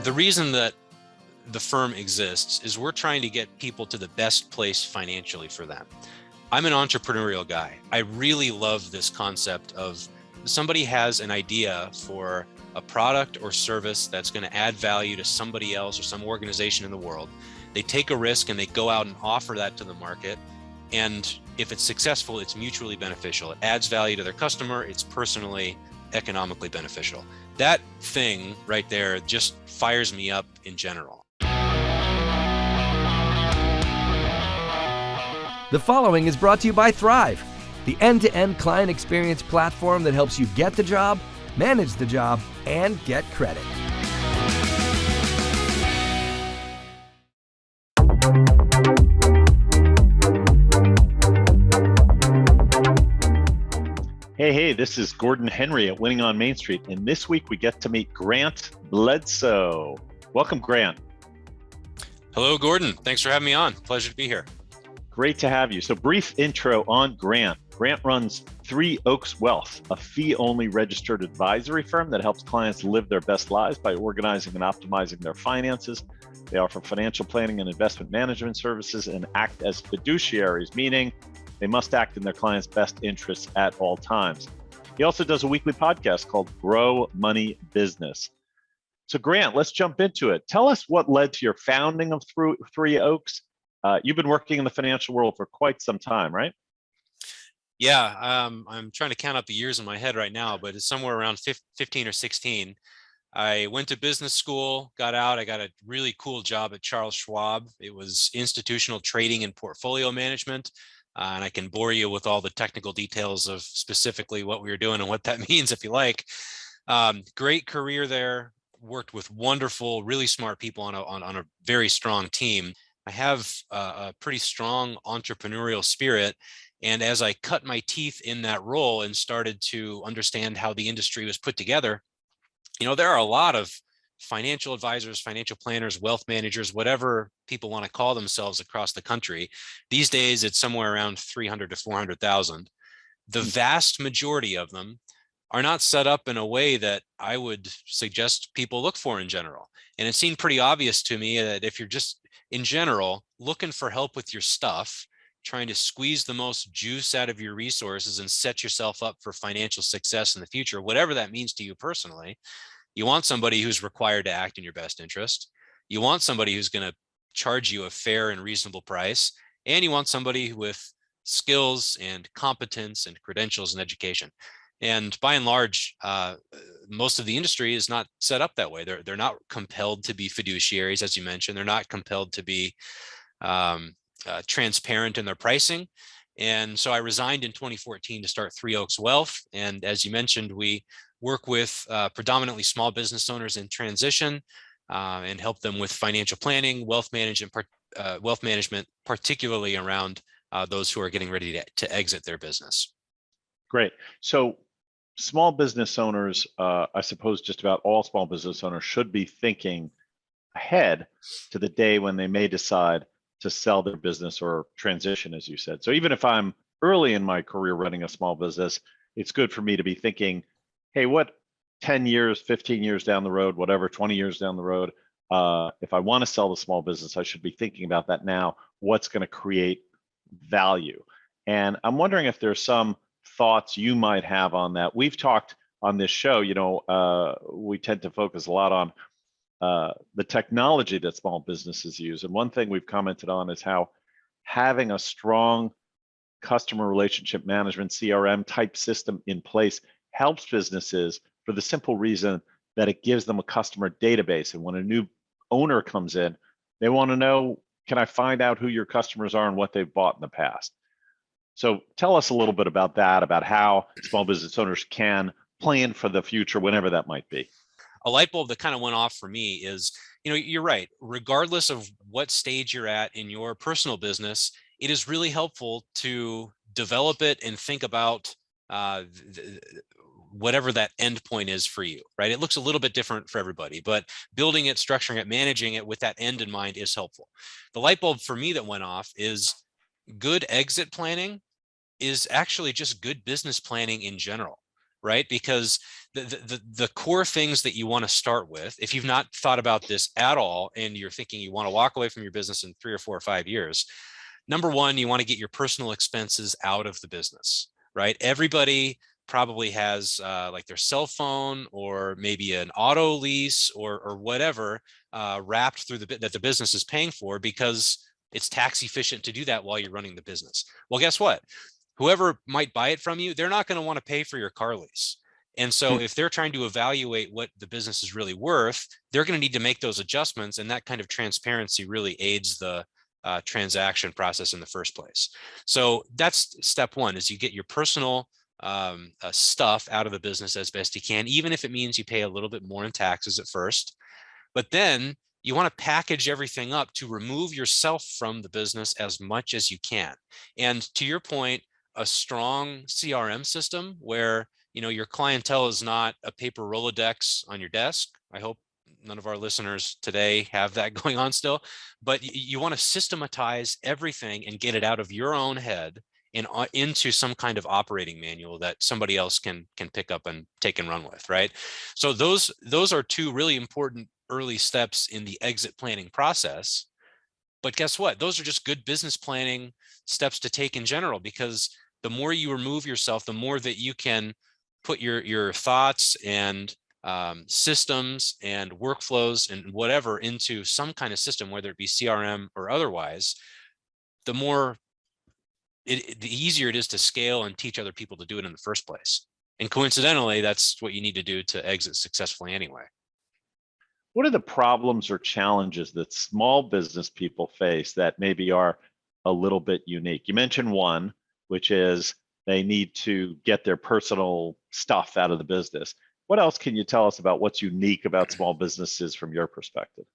The reason that the firm exists is we're trying to get people to the best place financially for them. I'm an entrepreneurial guy. I really love this concept of somebody has an idea for a product or service that's going to add value to somebody else or some organization in the world. They take a risk and they go out and offer that to the market. And if it's successful, it's mutually beneficial. It adds value to their customer. It's personally, economically beneficial. That thing right there just fires me up in general. The following is brought to you by Thryv, the end-to-end client experience platform that helps you get the job, manage the job, and get credit. Hey, this is Gordon Henry at Winning on Main Street, and this week we get to meet Grant Bledsoe. Welcome, Grant. Hello, Gordon. Thanks for having me on. Pleasure to be here. Great to have you. So brief intro on Grant. Grant runs Three Oaks Wealth, a fee-only registered advisory firm that helps clients live their best lives by organizing and optimizing their finances. They offer financial planning and investment management services and act as fiduciaries, meaning they must act in their clients' best interests at all times. He also does a weekly podcast called Grow Money Business. So Grant, let's jump into it. Tell us what led to your founding of Three Oaks. You've been working in the financial world for quite some time, right? Yeah, I'm trying to count up the years in my head right now, but it's somewhere around 15 or 16. I went to business school, got out. I got a really cool job at Charles Schwab. It was institutional trading and portfolio management. And I can bore you with all the technical details of specifically what we were doing and what that means if you like. Great career there. Worked with wonderful, really smart people on a very strong team. I have a pretty strong entrepreneurial spirit. And as I cut my teeth in that role and started to understand how the industry was put together, there are a lot of financial advisors, financial planners, wealth managers, whatever people want to call themselves across the country. These days, it's somewhere around 300 to 400,000. The vast majority of them are not set up in a way that I would suggest people look for in general. And it seemed pretty obvious to me that if you're just, in general, looking for help with your stuff, trying to squeeze the most juice out of your resources and set yourself up for financial success in the future, whatever that means to you personally, you want somebody who's required to act in your best interest. You want somebody who's going to charge you a fair and reasonable price. And you want somebody with skills and competence and credentials and education. And by and large, most of the industry is not set up that way. They're not compelled to be fiduciaries, as you mentioned. They're not compelled to be transparent in their pricing. And so I resigned in 2014 to start Three Oaks Wealth. And as you mentioned, we work with predominantly small business owners in transition and help them with financial planning, wealth management, particularly around those who are getting ready to exit their business. Great. So small business owners, I suppose just about all small business owners should be thinking ahead to the day when they may decide to sell their business or transition, as you said. So even if I'm early in my career running a small business, it's good for me to be thinking, hey, what 10 years, 15 years down the road, whatever, 20 years down the road, if I want to sell the small business, I should be thinking about that now. What's going to create value? And I'm wondering if there's some thoughts you might have on that. We've talked on this show, we tend to focus a lot on the technology that small businesses use. And one thing we've commented on is how having a strong customer relationship management, CRM type system in place helps businesses for the simple reason that it gives them a customer database. And when a new owner comes in, they want to know, can I find out who your customers are and what they've bought in the past? So tell us a little bit about that, about how small business owners can plan for the future, whenever that might be. A light bulb that kind of went off for me is, you're right. Regardless of what stage you're at in your personal business, it is really helpful to develop it and think about whatever that end point is for you, right? It looks a little bit different for everybody, but building it, structuring it, managing it with that end in mind is helpful. The light bulb for me that went off is good exit planning is actually just good business planning in general. right? Because the core things that you want to start with, if you've not thought about this at all and you're thinking you want to walk away from your business in 3 or 4 or 5 years, number one, you want to get your personal expenses out of the business, right? Everybody probably has like their cell phone or maybe an auto lease or whatever wrapped through that the business is paying for, because it's tax efficient to do that while you're running the business. Well, guess what? Whoever might buy it from you, they're not going to want to pay for your car lease. And so if they're trying to evaluate what the business is really worth, they're going to need to make those adjustments. And that kind of transparency really aids the transaction process in the first place. So that's step one, is you get your personal stuff out of the business as best you can, even if it means you pay a little bit more in taxes at first. But then you want to package everything up to remove yourself from the business as much as you can. And to your point, a strong CRM system where your clientele is not a paper Rolodex on your desk. I hope none of our listeners today have that going on still, but you want to systematize everything and get it out of your own head and into some kind of operating manual that somebody else can pick up and take and run with, right? So those are two really important early steps in the exit planning process. But guess what? Those are just good business planning steps to take in general, because the more you remove yourself, the more that you can put your thoughts and systems and workflows and whatever into some kind of system, whether it be CRM or otherwise, the easier it is to scale and teach other people to do it in the first place. And coincidentally, that's what you need to do to exit successfully anyway. What are the problems or challenges that small business people face that maybe are a little bit unique? You mentioned one, which is they need to get their personal stuff out of the business. What else can you tell us about what's unique about small businesses from your perspective?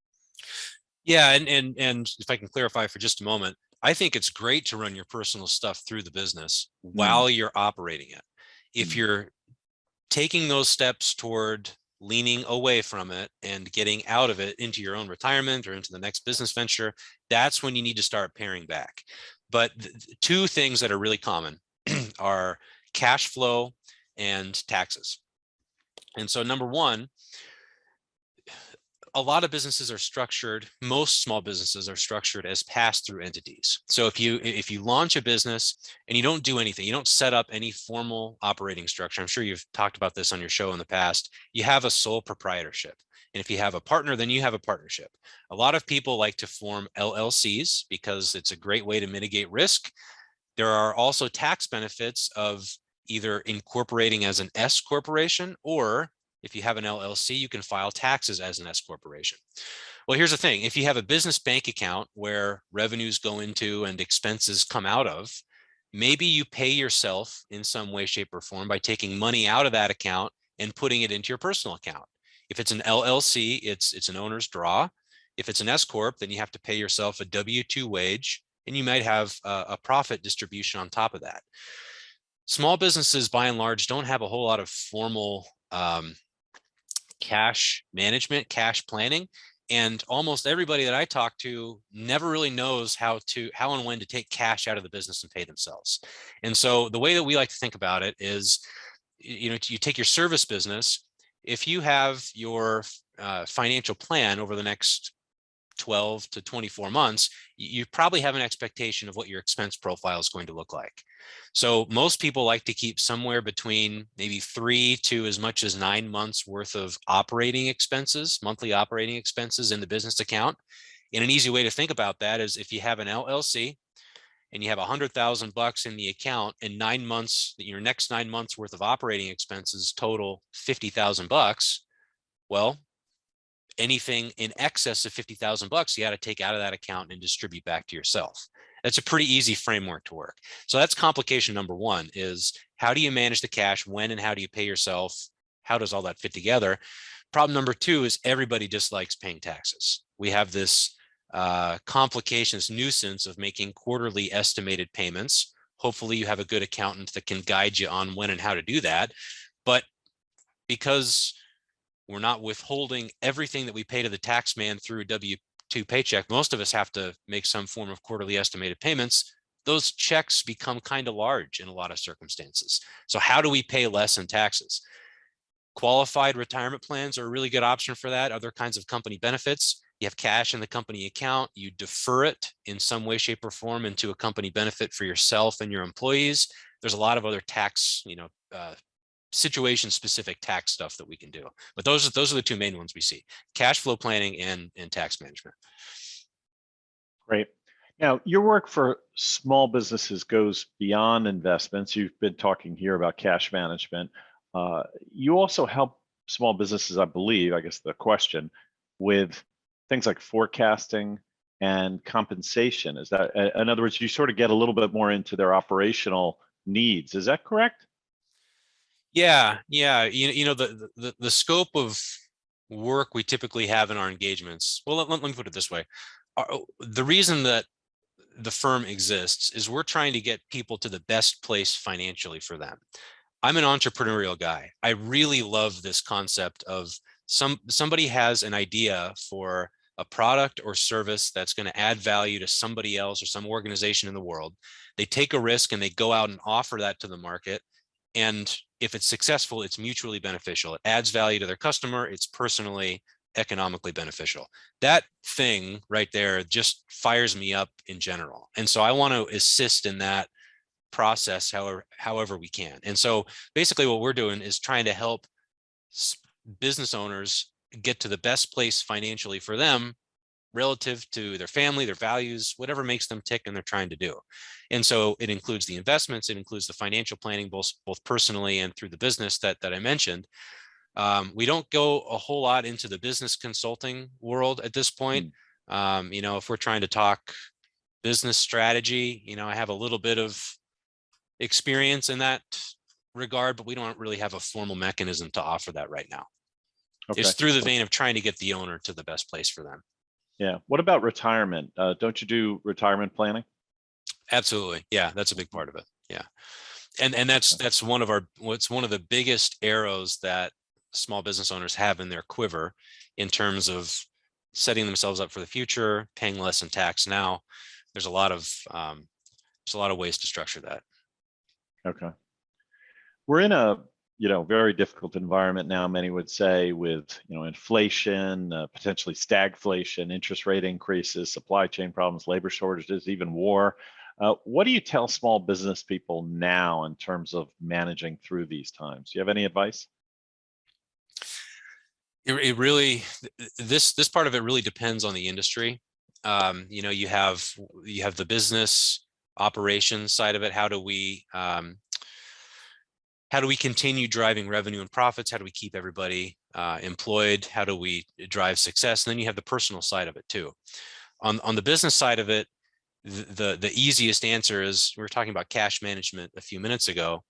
Yeah, and if I can clarify for just a moment, I think it's great to run your personal stuff through the business while you're operating it. If you're taking those steps toward leaning away from it and getting out of it into your own retirement or into the next business venture, that's when you need to start paring back. But two things that are really common are cash flow and taxes. And so number one, a lot of businesses are structured, most small businesses are structured as pass-through entities. So if you launch a business and you don't do anything, you don't set up any formal operating structure, I'm sure you've talked about this on your show in the past, you have a sole proprietorship. And if you have a partner, then you have a partnership. A lot of people like to form LLCs because it's a great way to mitigate risk. There are also tax benefits of either incorporating as an S corporation, or if you have an LLC, you can file taxes as an S corporation. Well, here's the thing. If you have a business bank account where revenues go into and expenses come out of, maybe you pay yourself in some way, shape, or form by taking money out of that account and putting it into your personal account. If it's an LLC, it's an owner's draw. If it's an S corp, then you have to pay yourself a W-2 wage, and you might have a profit distribution on top of that. Small businesses, by and large, don't have a whole lot of formal cash management, cash planning. And almost everybody that I talk to never really knows how and when to take cash out of the business and pay themselves. And so the way that we like to think about it is, you take your service business. If you have your financial plan over the next 12 to 24 months, you probably have an expectation of what your expense profile is going to look like. So most people like to keep somewhere between maybe 3 to as much as 9 months worth of operating expenses, monthly operating expenses in the business account. And an easy way to think about that is if you have an LLC and you have $100,000 in the account, and 9 months, your next 9 months worth of operating expenses total $50,000. Well, anything in excess of $50,000, you got to take out of that account and distribute back to yourself. That's a pretty easy framework to work. So that's complication number one, is how do you manage the cash, when and how do you pay yourself? How does all that fit together? Problem number two is everybody dislikes paying taxes. We have this complication, this nuisance of making quarterly estimated payments. Hopefully you have a good accountant that can guide you on when and how to do that. But because we're not withholding everything that we pay to the tax man through a W-2 paycheck, most of us have to make some form of quarterly estimated payments. those checks become kind of large in a lot of circumstances. So how do we pay less in taxes? Qualified retirement plans are a really good option for that. Other kinds of company benefits. You have cash in the company account, you defer it in some way, shape, or form into a company benefit for yourself and your employees. There's a lot of other tax, situation specific tax stuff that we can do. But those are the two main ones we see: cash flow planning and tax management. Great. Now, your work for small businesses goes beyond investments. You've been talking here about cash management. You also help small businesses, I believe, I guess the question, with things like forecasting and compensation. Is that, in other words, you sort of get a little bit more into their operational needs. Is that correct? Yeah. The scope of work we typically have in our engagements. Well, let me put it this way. The reason that the firm exists is we're trying to get people to the best place financially for them. I'm an entrepreneurial guy. I really love this concept of somebody has an idea for a product or service that's going to add value to somebody else or some organization in the world. They take a risk and they go out and offer that to the market. And if it's successful, it's mutually beneficial. It adds value to their customer. It's personally, economically beneficial. That thing right there just fires me up in general. And so I want to assist in that process however we can. And so basically what we're doing is trying to help business owners get to the best place financially for them relative to their family, their values, whatever makes them tick and they're trying to do. And so it includes the investments, it includes the financial planning, both personally and through the business that I mentioned. We don't go a whole lot into the business consulting world at this point. If we're trying to talk business strategy, I have a little bit of experience in that regard, but we don't really have a formal mechanism to offer that right now. Okay. It's through the vein of trying to get the owner to the best place for them. Yeah. What about retirement? Don't you do retirement planning? Absolutely. Yeah, that's a big part of it. Yeah. And that's one of the biggest arrows that small business owners have in their quiver in terms of setting themselves up for the future, paying less in tax now. There's a lot of ways to structure that. Okay. We're in a very difficult environment now, many would say, with inflation, potentially stagflation, interest rate increases, supply chain problems, labor shortages, even war. What do you tell small business people now in terms of managing through these times? Do you have any advice? It really, this part of it really depends on the industry. You have the business operations side of it. How do we continue driving revenue and profits? How do we keep everybody employed? How do we drive success? And then you have the personal side of it too. On the business side of it, the easiest answer is, we were talking about cash management a few minutes ago.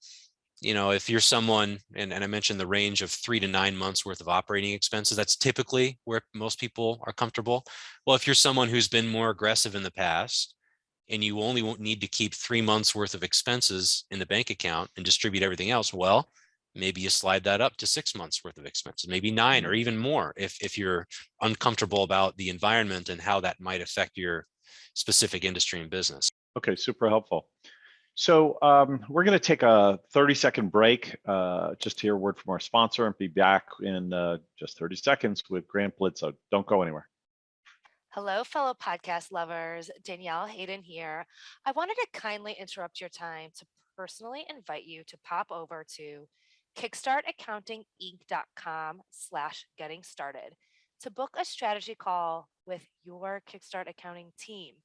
If you're someone, and I mentioned the range of 3 to 9 months worth of operating expenses, that's typically where most people are comfortable. Well, if you're someone who's been more aggressive in the past, and you only won't need to keep 3 months worth of expenses in the bank account and distribute everything else, well, maybe you slide that up to 6 months worth of expenses, maybe 9 or even more, if you're uncomfortable about the environment and how that might affect your specific industry and business. Okay, super helpful. So we're going to take a 30-second break, just to hear a word from our sponsor, and be back in just 30 seconds with Grant Bledsoe. Don't go anywhere. Hello, fellow podcast lovers. Danielle Hayden here. I wanted to kindly interrupt your time to personally invite you to pop over to kickstartaccountinginc.com/getting started to book a strategy call with your Kickstart Accounting team.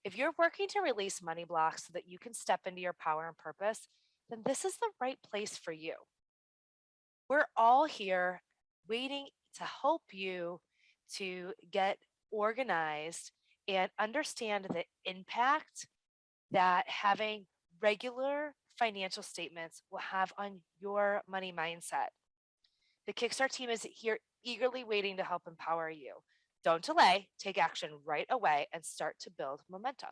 If you're working to release money blocks so that you can step into your power and purpose, then this is the right place for you. We're all here waiting to help you to get organized and understand the impact that having regular financial statements will have on your money mindset. The Kickstart team is here eagerly waiting to help empower you. Don't delay, take action right away and start to build momentum.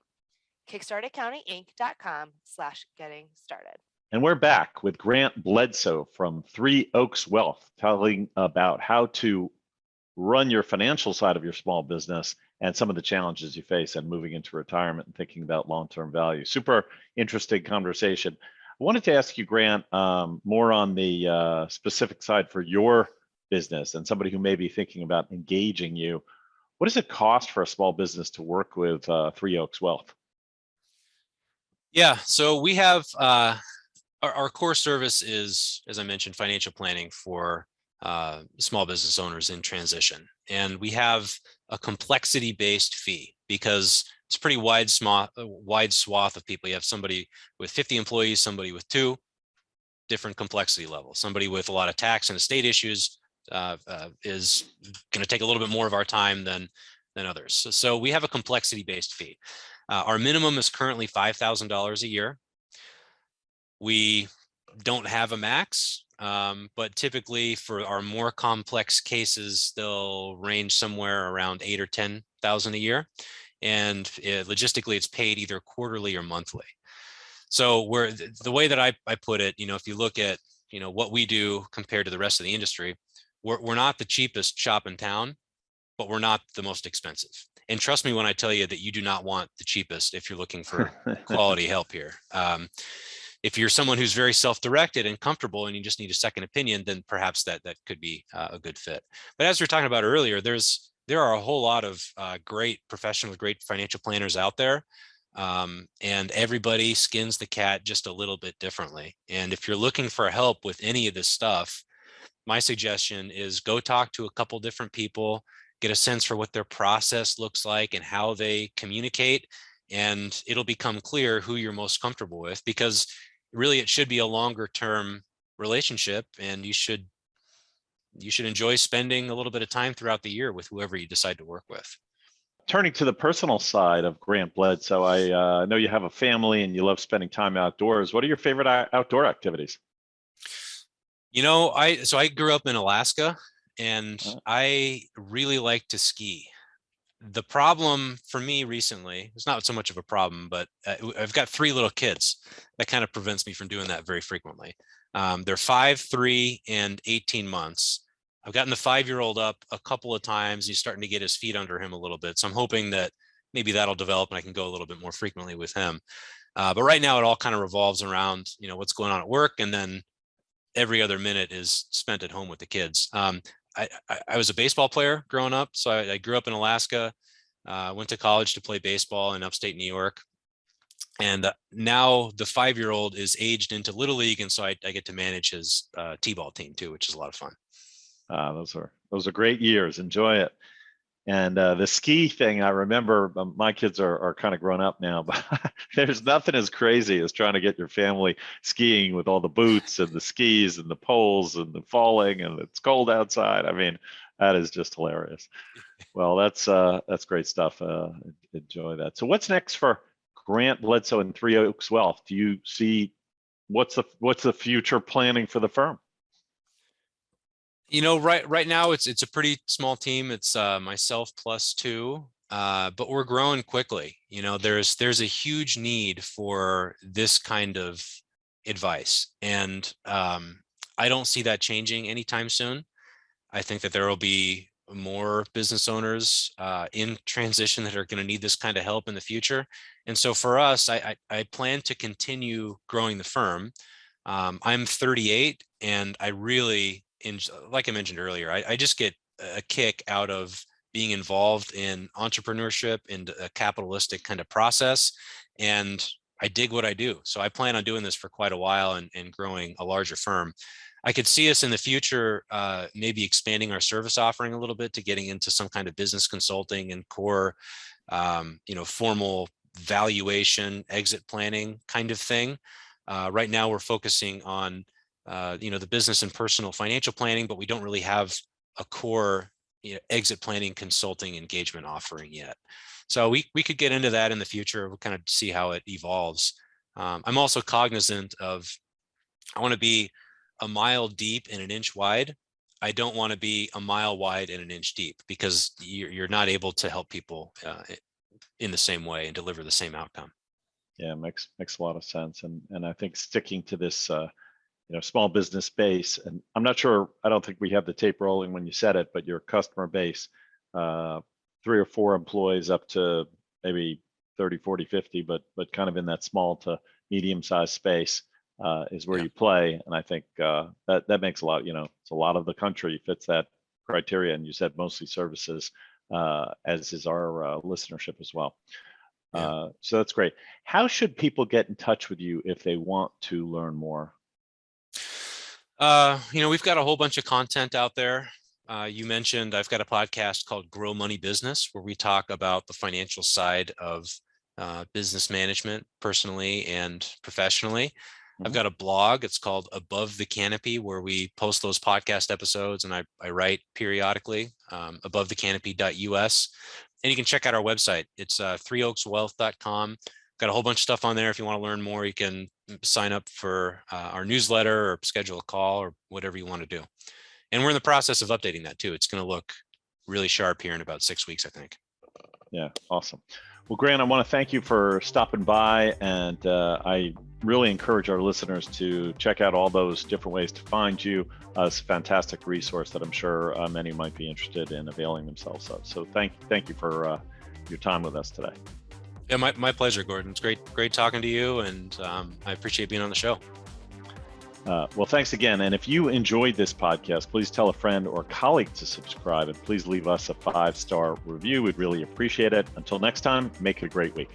kickstartaccountinginc.com/getting started. And we're back with Grant Bledsoe from Three Oaks Wealth, telling about how to run your financial side of your small business and some of the challenges you face and moving into retirement and thinking about long-term value. Super interesting conversation. I wanted to ask you, Grant, more on the specific side for your business and somebody who may be thinking about engaging you. What does it cost for a small business to work with Three Oaks Wealth? Yeah, so we have our core service is, as I mentioned, financial planning for small business owners in transition. And we have a complexity-based fee because it's a pretty wide swath of people. You have somebody with 50 employees, somebody with 2, different complexity levels. Somebody with a lot of tax and estate issues is going to take a little bit more of our time than others. So we have a complexity-based fee. Our minimum is currently $5,000 a year. We don't have a max, but typically for our more complex cases, they'll range somewhere around 8 or 10,000 a year. And logistically, it's paid either quarterly or monthly. So the way that I put it, if you look at, what we do compared to the rest of the industry, we're not the cheapest shop in town, but we're not the most expensive. And trust me when I tell you that you do not want the cheapest if you're looking for quality help here. If you're someone who's very self-directed and comfortable and you just need a second opinion, then perhaps that could be a good fit. But as we were talking about earlier, there are a whole lot of great professionals, great financial planners out there. And everybody skins the cat just a little bit differently. And if you're looking for help with any of this stuff, my suggestion is go talk to a couple different people, get a sense for what their process looks like and how they communicate. And it'll become clear who you're most comfortable with, because really it should be a longer term relationship, and you should enjoy spending a little bit of time throughout the year with whoever you decide to work with. Turning to the personal side of Grant Bledsoe, I know you have a family and you love spending time outdoors. What are your favorite outdoor activities? I grew up in Alaska, and I really like to ski. The problem for me recently, it's not so much of a problem, but I've got 3 little kids. That kind of prevents me from doing that very frequently. They're 5, 3, and 18 months. I've gotten the 5-year-old up a couple of times. He's starting to get his feet under him a little bit. So I'm hoping that maybe that'll develop and I can go a little bit more frequently with him. But right now it all kind of revolves around, what's going on at work. And then every other minute is spent at home with the kids. I was a baseball player growing up. So I grew up in Alaska, went to college to play baseball in upstate New York. And now the 5-year-old is aged into Little League. And so I get to manage his T-ball team too, which is a lot of fun. Those are great years. Enjoy it. And the ski thing, I remember my kids are kind of grown up now, but there's nothing as crazy as trying to get your family skiing with all the boots and the skis and the poles and the falling, and it's cold outside. I mean, that is just hilarious. Well, that's great stuff. Enjoy that. So what's next for Grant Bledsoe and Three Oaks Wealth? Do you see what's the future planning for the firm? Right now it's a pretty small team. It's myself plus 2, but we're growing quickly. There's a huge need for this kind of advice, and I don't see that changing anytime soon. I think that there will be more business owners in transition that are going to need this kind of help in the future. And so for us, I plan to continue growing the firm. I'm 38, and I really, like I mentioned earlier, I just get a kick out of being involved in entrepreneurship and a capitalistic kind of process. And I dig what I do. So I plan on doing this for quite a while and growing a larger firm. I could see us in the future, maybe expanding our service offering a little bit to getting into some kind of business consulting and core, formal valuation, exit planning kind of thing. Right now we're focusing on the business and personal financial planning, but we don't really have a core, exit planning consulting engagement offering yet. So we could get into that in the future. We'll kind of see how it evolves. I'm also cognizant of, I want to be a mile deep and an inch wide. I don't want to be a mile wide and an inch deep, because you're not able to help people in the same way and deliver the same outcome. Yeah, makes a lot of sense. And I think sticking to this small business base, and I'm not sure, I don't think we have the tape rolling when you said it, but your customer base, 3 or 4 employees up to maybe 30, 40, 50, but kind of in that small to medium sized space is where Yeah. you play. And I think that makes a lot, it's a lot of the country fits that criteria. And you said mostly services, as is our listenership as well. Yeah. So that's great. How should people get in touch with you if they want to learn more? We've got a whole bunch of content out there. You mentioned I've got a podcast called Grow Money Business, where we talk about the financial side of business management, personally and professionally. I've got a blog. It's called Above the Canopy, where we post those podcast episodes, and I write periodically, abovethecanopy.us. And you can check out our website. It's threeoakswealth.com. Got a whole bunch of stuff on there. If you want to learn more, you can sign up for our newsletter or schedule a call or whatever you want to do. And we're in the process of updating that too. It's going to look really sharp here in about 6 weeks, I think. Yeah, awesome. Well, Grant, I want to thank you for stopping by, and I really encourage our listeners to check out all those different ways to find you. It's a fantastic resource that I'm sure many might be interested in availing themselves of. So thank you for your time with us today. Yeah, my pleasure, Gordon. It's great talking to you, and I appreciate being on the show. Well, thanks again. And if you enjoyed this podcast, please tell a friend or colleague to subscribe, and please leave us a 5-star review. We'd really appreciate it. Until next time, make it a great week.